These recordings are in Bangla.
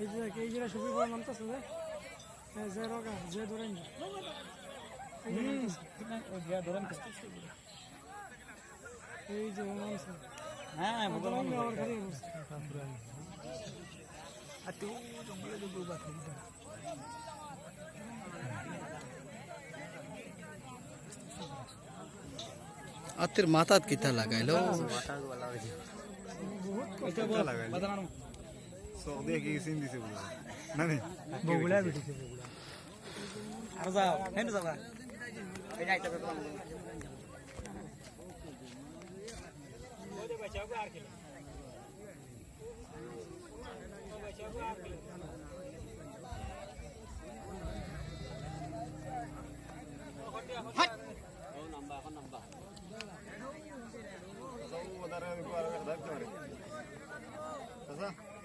এই যে সুবি বড় নাম তো আছে যে রোগা যে ধরেন এই যে নাম আছে হ্যাঁ ভগবান আমার ঘরে বসে আর তুই জঙ্গলে যে গোবা খেলটা আতের মাথাত কিতা লাগাইলো মাথাত বলা হইছে বহুত এটা বলা লাগাইলো বাদানো সব দেখি সিন দিছে বলা না নে বগুলা বিটিছে বগুলা আর যাও হেন যাবা এই যাইতে তো ওরে বাঁচাও আর খেলে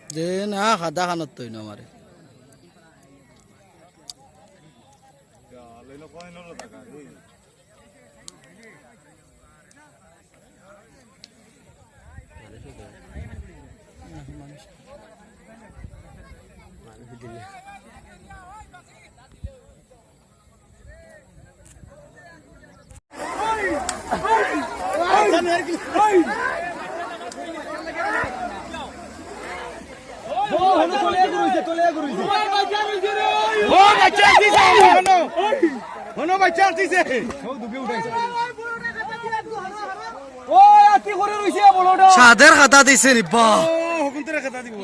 যে না খাদা খানত তৈ না মারে লইলো কইন হলো টাকা এই সাদের খাতা দিছে নি বা হুকুম তোরা কথা দিব